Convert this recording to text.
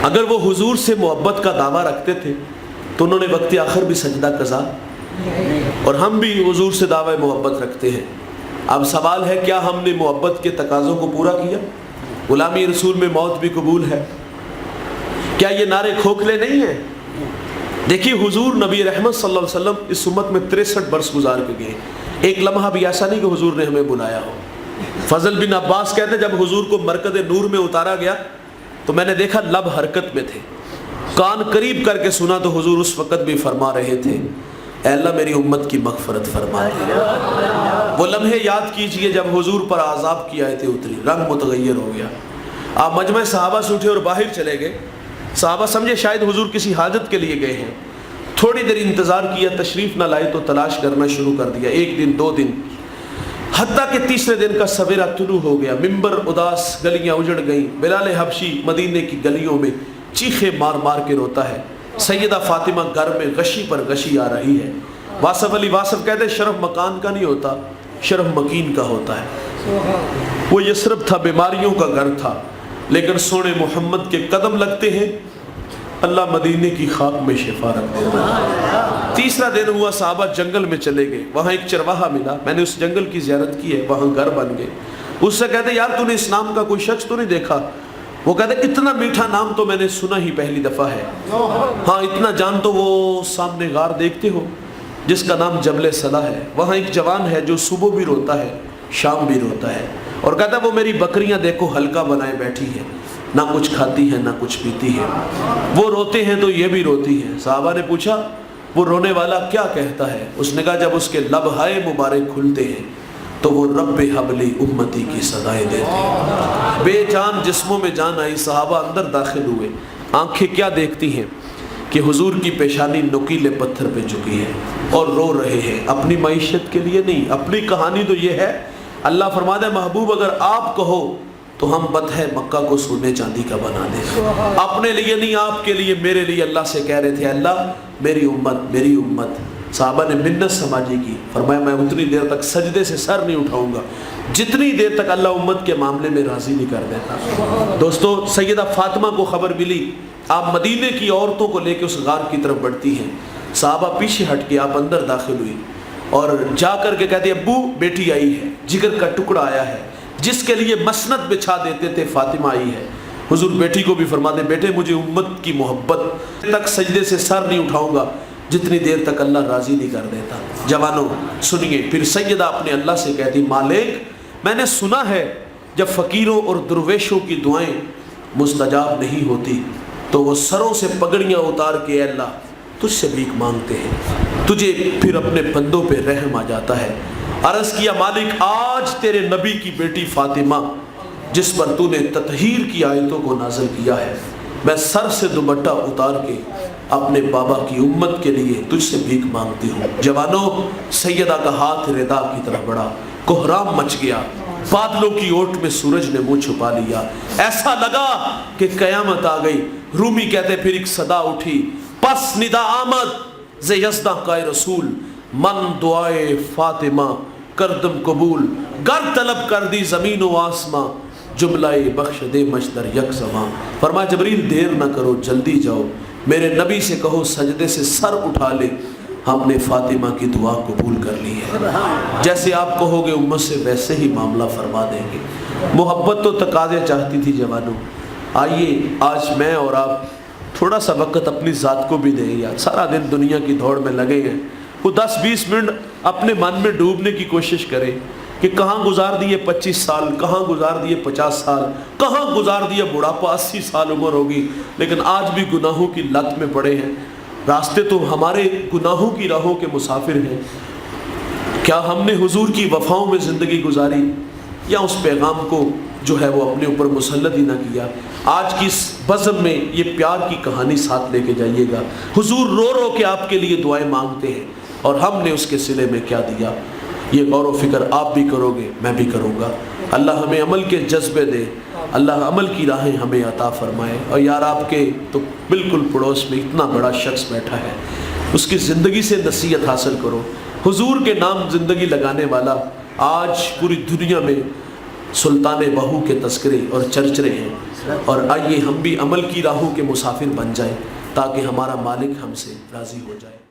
اگر وہ حضور سے محبت کا دعویٰ رکھتے تھے تو انہوں نے وقت آخر بھی سجدہ قضا، اور ہم بھی حضور سے دعوی محبت رکھتے ہیں۔ اب سوال ہے کیا ہم نے محبت کے تقاضوں کو پورا کیا؟ غلامی رسول میں موت بھی قبول ہے، کیا یہ نعرے کھوکھلے نہیں ہیں؟ دیکھیے حضور نبی رحمت صلی اللہ علیہ وسلم اس امت میں 63 برس گزار کے گئے، ایک لمحہ بھی ایسا نہیں کہ حضور نے ہمیں بلایا ہو۔ فضل بن عباس کہتے جب حضور کو مرکز نور میں اتارا گیا تو میں نے دیکھا لب حرکت میں تھے، کان قریب کر کے سنا تو حضور اس وقت بھی فرما رہے تھے اے اللہ میری امت کی مغفرت فرما دے۔ وہ لمحے یاد کیجئے جب حضور پر عذاب کی آیتیں اتری، رنگ متغیر ہو گیا، آپ مجمع صحابہ سے اٹھے اور باہر چلے گئے۔ صحابہ سمجھے شاید حضور کسی حاجت کے لیے گئے ہیں، تھوڑی دیر انتظار کیا، تشریف نہ لائے تو تلاش کرنا شروع کر دیا، 1 دن 2 دن، حتیٰ کہ تیسرے دن کا سویرا طلوع ہو گیا، ممبر اداس، گلیاں اجڑ گئیں، بلال حبشی مدینے کی گلیوں میں چیخے مار مار کے روتا ہے، سیدہ فاطمہ گھر میں غشی پر غشی آ رہی ہے۔ واصف علی واصف کہتے شرف مکان کا نہیں ہوتا، شرف مکین کا ہوتا ہے۔ وہ یثرب تھا، بیماریوں کا گھر تھا، لیکن سونے محمد کے قدم لگتے ہیں اللہ مدینے کی خاک میں شفا رکھ دیتا ہے۔ تیسرا دن ہوا، صحابہ جنگل میں چلے گئے، وہاں ایک چرواہا ملا، میں نے اس جنگل کی زیارت کی ہے، وہاں گھر بن گئے۔ اس سے کہتے یار تو نے اس نام کا کوئی شخص تو نہیں دیکھا؟ وہ کہتے اتنا میٹھا نام تو میں نے سنا ہی پہلی دفعہ ہے۔ ہاں اتنا جان تو وہ سامنے غار دیکھتے ہو جس کا نام جبل صلاح ہے، وہاں ایک جوان ہے جو صبح بھی روتا ہے شام بھی روتا ہے، اور کہتا ہے وہ میری بکریاں دیکھو حلقہ بنائے بیٹھی ہے، نہ کچھ کھاتی ہے نہ کچھ پیتی ہے، وہ روتے ہیں تو یہ بھی روتی ہے۔ صحابہ نے پوچھا وہ رونے والا کیا کہتا ہے؟ اس نے کہا جب اس کے لبہائے مبارک کھلتے ہیں تو وہ رب حبلی امتی کی صدائیں دیتے ہیں۔ بے جان جسموں میں جان آئی، صحابہ اندر داخل ہوئے، آنکھیں کیا دیکھتی ہیں کہ حضور کی پیشانی نکیلے پتھر پہ جھکی ہے اور رو رہے ہیں، اپنی معیشت کے لیے نہیں، اپنی کہانی تو یہ ہے۔ اللہ فرماتا ہے محبوب اگر آپ کہو تو ہم بطح مکہ کو سونے چاندی کا بنا دیں، اپنے لیے نہیں آپ کے لیے، میرے لیے اللہ سے کہہ رہے تھے اللہ میری امت میری امت۔ صحابہ نے منت سماجی کی، فرمایا میں اتنی دیر تک سجدے سے سر نہیں اٹھاؤں گا جتنی دیر تک اللہ امت کے معاملے میں راضی نہیں کر دیتا۔ دوستو سیدہ فاطمہ کو خبر ملی، آپ مدینے کی عورتوں کو لے کے اس غار کی طرف بڑھتی ہیں، صحابہ پیچھے ہٹ کے آپ اندر داخل ہوئی اور جا کر کے کہتے ابو بیٹی آئی ہے، جگر کا ٹکڑا آیا ہے، جس کے لیے مسند بچھا دیتے تھے فاطمہ آئی ہے۔ حضور بیٹی کو بھی فرماتے بیٹے مجھے امت کی محبت تک سجدے سے سر نہیں اٹھاؤں گا جتنی دیر تک اللہ راضی نہیں کر دیتا۔ جوانوں سنیے، پھر سیدہ اپنے اللہ سے کہتی مالک میں نے سنا ہے جب فقیروں اور درویشوں کی دعائیں مستجاب نہیں ہوتی تو وہ سروں سے پگڑیاں اتار کے اے اللہ تجھ سے بھیک مانگتے ہیں، تجھے پھر اپنے بندوں پہ رحم آ جاتا ہے۔ عرض کیا مالک آج تیرے نبی کی بیٹی فاطمہ جس پر تو نے تطہیر کی آیتوں کو نازل کیا ہے، میں سر سے دوپٹہ اتار کے اپنے بابا کی امت کے لیے تجھ سے بھیک مانگتی ہوں۔ جوانوں سیدہ کا ہاتھ ردا کی طرف بڑھا، کوہرام مچ گیا، بادلوں کی اوٹ میں سورج نے منہ چھپا لیا، ایسا لگا کہ قیامت آ گئی۔ رومی کہتے پھر ایک صدا اٹھی، پس ندا آمد ز یزداں کا رسول، من دعائے فاطمہ کردم قبول، گر طلب کر دی زمین و آسماں، جملہ بخش دے مجدر یک زمان۔ فرمایا جبریل دیر نہ کرو جلدی جاؤ، میرے نبی سے کہو سجدے سے سر اٹھا لے، ہم نے فاطمہ کی دعا قبول کر لی ہے، جیسے آپ کہو گے امت سے ویسے ہی معاملہ فرما دیں گے۔ محبت تو تقاضے چاہتی تھی جوانوں۔ آئیے آج میں اور آپ تھوڑا سا وقت اپنی ذات کو بھی دیں یار، سارا دن دنیا کی دوڑ میں لگے ہیں، وہ 10-20 منٹ اپنے من میں ڈوبنے کی کوشش کریں کہ کہاں گزار دیے 25 سال، کہاں گزار دیے 50 سال، کہاں گزار دیا بڑھاپا 80 سال عمر ہوگی، لیکن آج بھی گناہوں کی لت میں پڑے ہیں۔ راستے تو ہمارے گناہوں کی راہوں کے مسافر ہیں۔ کیا ہم نے حضور کی وفاؤں میں زندگی گزاری یا اس پیغام کو جو ہے وہ اپنے اوپر مسلط ہی نہ کیا؟ آج کی اس بزم میں یہ پیار کی کہانی ساتھ لے کے جائیے گا۔ حضور رو رو کے آپ کے لیے دعائیں مانگتے ہیں اور ہم نے اس کے صلے میں کیا دیا، یہ غور و فکر آپ بھی کرو گے میں بھی کروں گا۔ اللہ ہمیں عمل کے جذبے دے، اللہ عمل کی راہیں ہمیں عطا فرمائے۔ اور یار آپ کے تو بالکل پڑوس میں اتنا بڑا شخص بیٹھا ہے، اس کی زندگی سے نصیحت حاصل کرو۔ حضور کے نام زندگی لگانے والا آج پوری دنیا میں سلطان بہو کے تذکرے اور چرچرے ہیں۔ اور آئیے ہم بھی عمل کی راہوں کے مسافر بن جائیں تاکہ ہمارا مالک ہم سے راضی ہو جائے۔